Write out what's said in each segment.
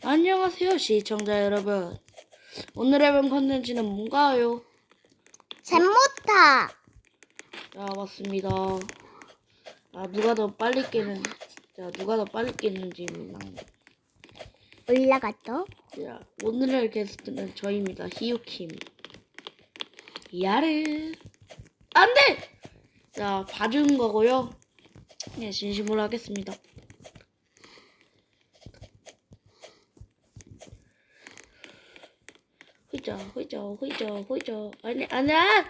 안녕하세요, 시청자 여러분. 오늘의 본 컨텐츠는 뭔가요? 잼모타. 자, 맞습니다. 누가 더 빨리 깨는지 올라갔어. 자, 오늘의 게스트는 저입니다. 히유킴. 야르. 안 돼! 자, 봐준 거고요. 네, 진심으로 하겠습니다. 호이자. 아니야!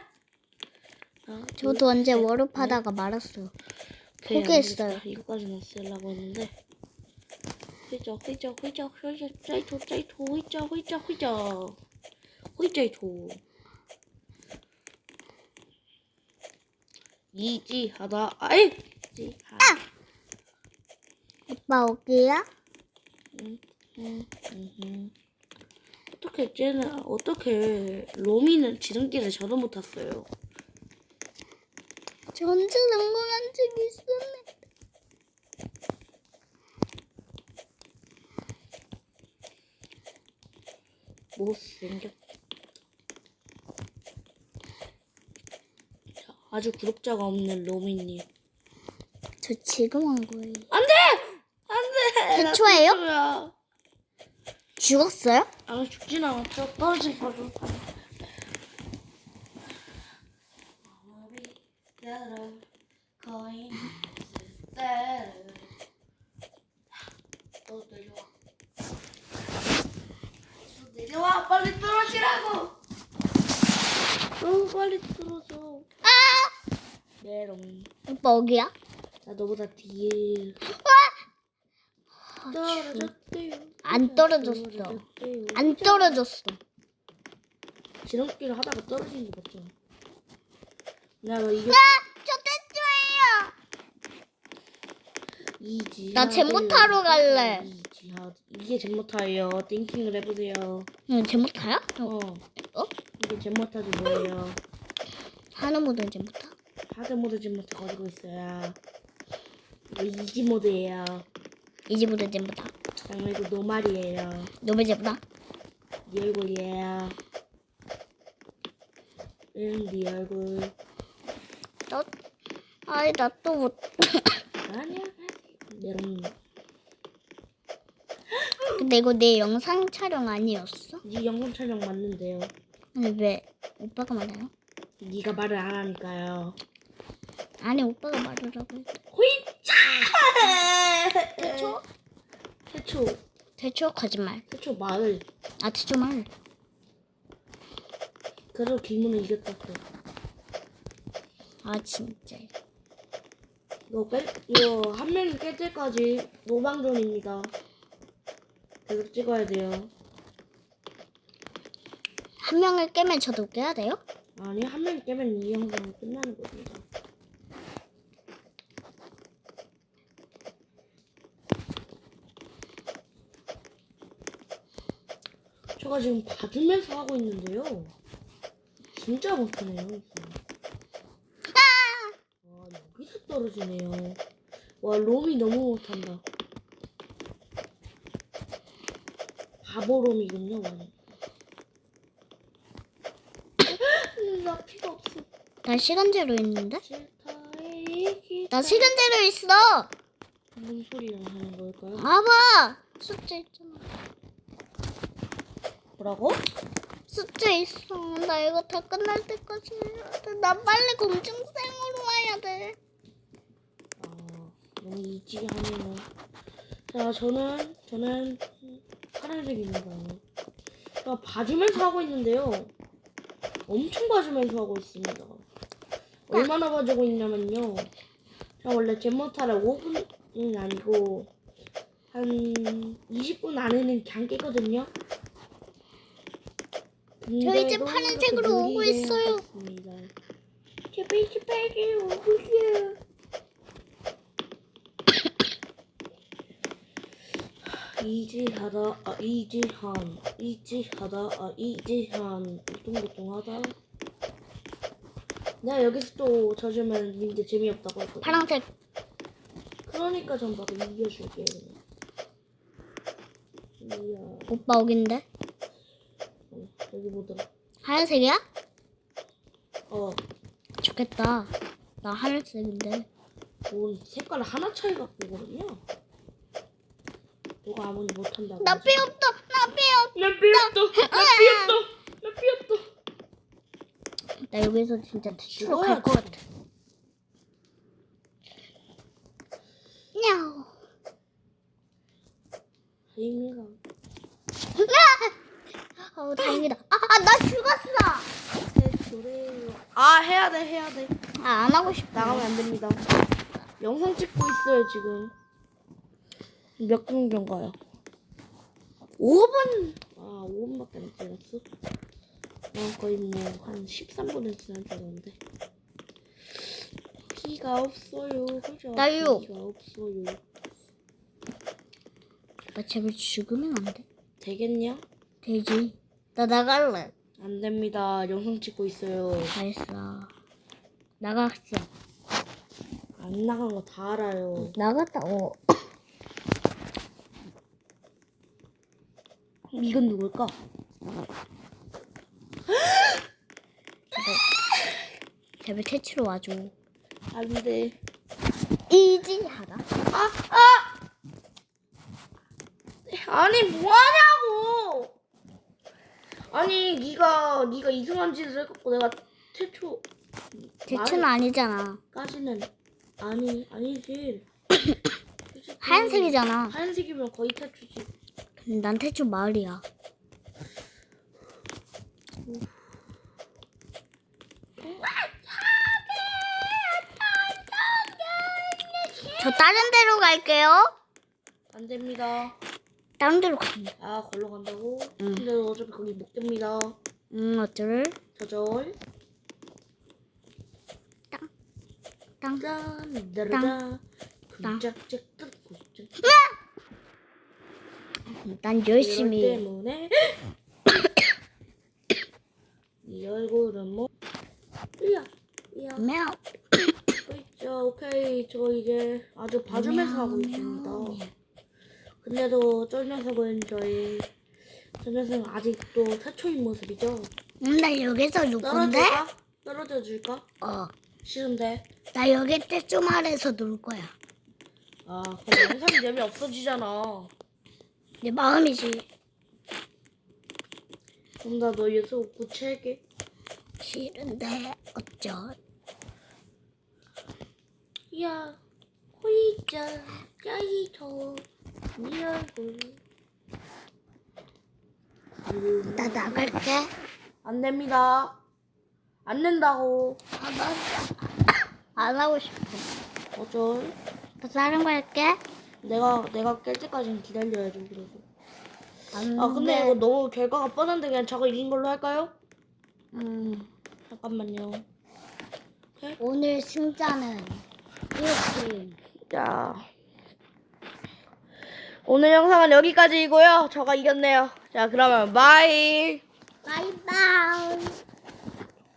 저도 언제 워룹하다가 말았어요. 오케이, 포기했어요. 알겠다. 이거까지는 쓰려고 했는데. 호이자. 이지하다. 오빠 어디야? 어떻게 로미는 지름길을 저도 못 탔어요. 전지 성공한 적이 있었네. 못생겼. 자, 아주 구독자가 없는 로미님. 저 지금 한 거예요. 안돼. 태초예요? 태초야. 죽었어요? 죽진 않았죠. 떨어질 거죠. 내려와 빨리 떨어지라고. 빨리 떨어져. 메롱. 오빠 어디야? 나 너보다 뒤에. 떨어졌대요. 안 떨어졌어. 안 떨어졌어. 지름길 하다가 떨어지는 거 맞죠? 너 이게 저 태초예요. 이지. 나 잼모타로 갈래. 이게 잼모타예요. 띵킹을 해보세요. 잼모타야? 이게 잼모타지 뭐예요? 하는 모든 잼모타? 하드 모드 잼모타 가지고 있어요. 이거 이지 모드예요. 이지보다 잼모타. 그리고 노말이에요. 노벨 잼모타? 네 얼굴이에요. 네 얼굴. 나 또 못. 아니야. 메롱. 근데 이거 내 영상 촬영 아니었어? 네 영상 촬영 맞는데요. 근데 왜 오빠가 말해요? 네가 말을 안 하니까요. 아니 오빠가 말하라고 했어. 호이차! 태초 거짓말. 태초 마을. 태초 말. 그래도 기문은 이겼다고. 진짜. 이거 한 명이 깰 때까지 노방전입니다. 계속 찍어야 돼요. 한 명을 깨면 저도 깨야 돼요? 아니, 한 명이 깨면 이 영상은 끝나는 겁니다. 제가 지금 봐주면서 하고 있는데요. 진짜 못하네요. 여기서 떨어지네요. 와, 롬이 너무 못한다. 바보 롬이군요. 나 피가 없어. 나 시간제로 있는데? 싫다의 나 시간제로 있어. 무슨 소리를 하는 걸까요? 봐봐. 숫자 있잖아. 뭐라고? 숫자 있어. 나 이거 다 끝날 때까지 해야 돼. 나 빨리 공중생으로 와야 돼. 너무 이지하네요. 자, 저는 파란색입니다. 제가 봐주면서 하고 있는데요. 엄청 봐주면서 하고 있습니다. 얼마나 봐주고 있냐면요. 제가 원래 잼모타를 5분은 아니고 한 20분 안에는 그냥 깨거든요. 저 이제 파란색으로 오고 있어요. 제발 오고 있어요. 이지한 보통하다. 내가 여기서 또 져주면 님들 재미없다고 했거든. 파란색. 그러니까 전 바로 이겨줄게. 이야. 오빠 여긴데? 여기 보더라. 하얀색이야? 어. 좋겠다. 나 하얀색인데. 뭔 색깔 하나 차이 갖고 오거든요. 너가 아무리 못한다고. 나 피 없다. 나 피 없다. 나 삐었다. 나 삐었다. 나 삐었다. 나 여기서 진짜 퇴출로 죽어야 갈 것 같아. 야우. 의미가. 다행이다. 나 죽었어. 아 해야 돼. 안 하고 싶다. 나가면 안 됩니다. 영상 찍고 있어요 지금. 몇 분 정도가요? 5분. 아 5분밖에 안 찍었어. 거의 뭐 한 13분을 지난 줄 알았는데. 피가 없어요. 그죠? 나요. 피가 없어요. 나 제발 죽으면 안 돼? 되겠냐? 되지. 나 나갈래. 안 됩니다. 영상 찍고 있어요. 알았어. 나갔어. 안 나간 거 다 알아요. 나갔다고. 이건 누굴까? 제발 퇴치로 와줘. 안 돼. 이지하다. 아니 뭐 하냐고. 아니 네가 이상한 짓을 해갖고 내가 최초 퇴치는 아니잖아. 까지는 아니지. 솔직히 하얀색이잖아. 하얀색이면 거의 태초지. 난 퇴치 마을이야. 저 다른 데로 갈게요. 안 됩니다. 다른 데로 갑니다. 아 걸러 간다고? 응. 근데 어차피 거기 못 깹니다. 어쩔? 저절. 땅. 짠 따라다. 땅. 쿵짝짝 쿵짝. 난 열심히. 이럴 때문에 이 얼굴은 뭐? 이야. мяу. 있죠. 오케이. 저 이제 아주 봐주면서 하고 있습니다. 근데도 저 녀석은 저 녀석은 아직도 최초인 모습이죠. 나 여기서 놀 건데? 떨어져 줄까? 싫은데. 나 여기 퇴치 마을에서 놀 거야. 아, 그럼 영상이 재미 없어지잖아. 내 마음이지. 그럼 나 너 유튜브 구체할게. 싫은데 어쩔? 야, 호이자, 야이토, 네 얼굴. 나 나갈게. 안 됩니다. 안 된다고. 안 하고 싶어. 어쩔. 나 다른 거 할게. 내가 깰 때까지는 기다려야죠. 그래도. 안 아 근데 돼. 이거 너무 결과가 뻔한데 그냥 저거 이긴 걸로 할까요? 잠깐만요. 오늘 승자는 이렇게. 자, 오늘 영상은 여기까지이고요. 저가 이겼네요. 자, 그러면 바이. 바이바이.